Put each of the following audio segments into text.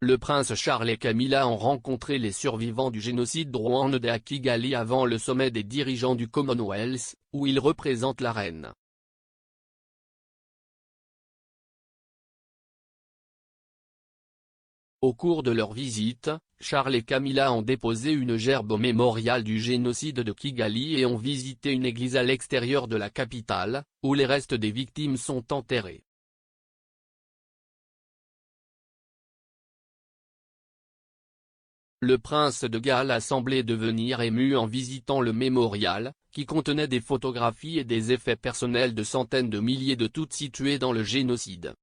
le prince Charles et Camilla ont rencontré les survivants du génocide rwandais à Kigali avant le sommet des dirigeants du Commonwealth, où ils représentent la reine. Au cours de leur visite, Charles et Camilla ont déposé une gerbe au mémorial du génocide de Kigali et ont visité une église à l'extérieur de la capitale, où les restes des victimes sont enterrés. Le prince de Galles a semblé devenir ému en visitant le mémorial, qui contenait des photographies et des effets personnels de centaines de milliers de Tutsis tués dans le génocide.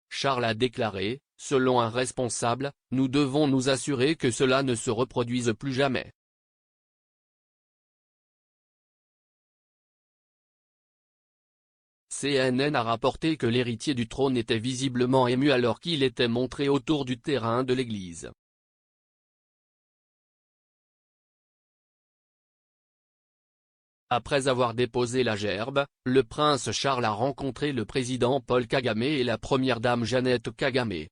Charles a déclaré, selon un responsable, « Nous devons nous assurer que cela ne se reproduise plus jamais ». CNN a rapporté que l'héritier du trône était visiblement ému alors qu'il était montré autour du terrain de l'église. Après avoir déposé la gerbe, le prince Charles a rencontré le président Paul Kagame et la première dame Jeannette Kagame.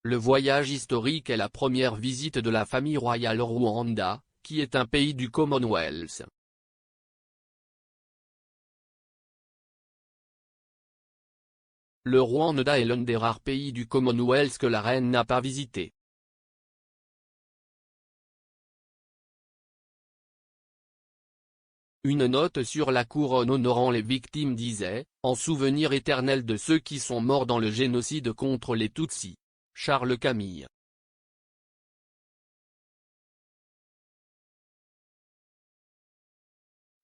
Le voyage historique est la première visite de la famille royale au Rwanda, qui est un pays du Commonwealth. Le Rwanda est l'un des rares pays du Commonwealth que la reine n'a pas visité. Une note sur la couronne honorant les victimes disait, en souvenir éternel de ceux qui sont morts dans le génocide contre les Tutsis. Charles Camille.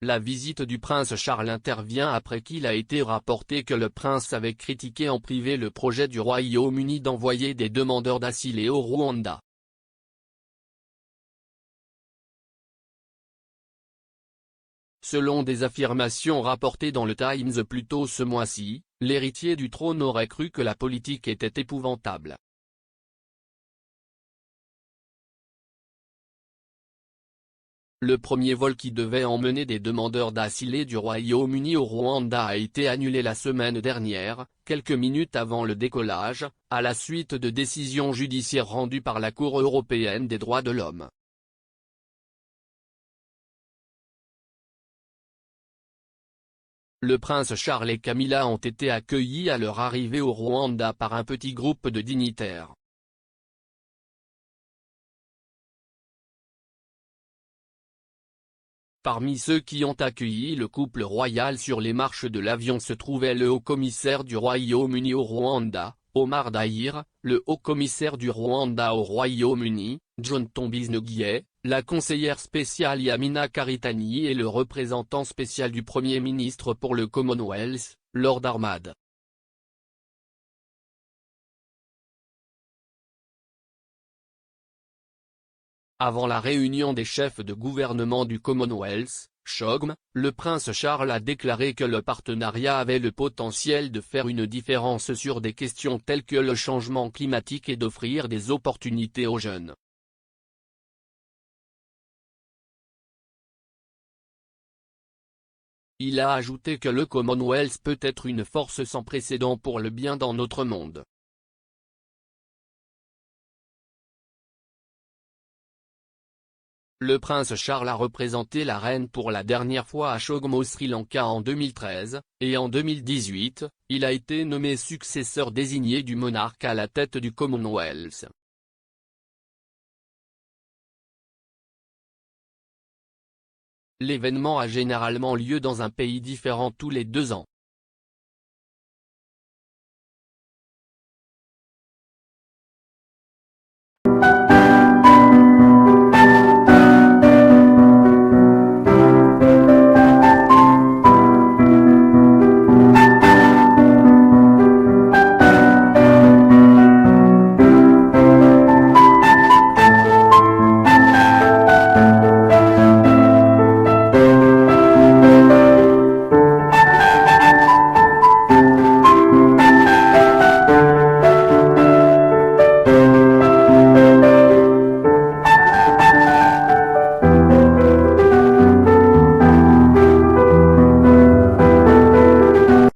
La visite du prince Charles intervient après qu'il a été rapporté que le prince avait critiqué en privé le projet du Royaume-Uni d'envoyer des demandeurs d'asile au Rwanda. Selon des affirmations rapportées dans le Times plus tôt ce mois-ci, l'héritier du trône aurait cru que la politique était épouvantable. Le premier vol qui devait emmener des demandeurs d'asile du Royaume-Uni au Rwanda a été annulé la semaine dernière, quelques minutes avant le décollage, à la suite de décisions judiciaires rendues par la Cour européenne des droits de l'homme. Le prince Charles et Camilla ont été accueillis à leur arrivée au Rwanda par un petit groupe de dignitaires. Parmi ceux qui ont accueilli le couple royal sur les marches de l'avion se trouvait le haut-commissaire du Royaume-Uni au Rwanda, Omar Dahir, le haut-commissaire du Rwanda au Royaume-Uni, John Tombisnoguier, la conseillère spéciale Yamina Karitani et le représentant spécial du Premier ministre pour le Commonwealth, Lord Ahmad. Avant la réunion des chefs de gouvernement du Commonwealth, CHOGM, le prince Charles a déclaré que le partenariat avait le potentiel de faire une différence sur des questions telles que le changement climatique et d'offrir des opportunités aux jeunes. Il a ajouté que le Commonwealth peut être une force sans précédent pour le bien dans notre monde. Le prince Charles a représenté la reine pour la dernière fois à CHOGM au Sri Lanka en 2013, et en 2018, il a été nommé successeur désigné du monarque à la tête du Commonwealth. L'événement a généralement lieu dans un pays différent tous les 2 ans.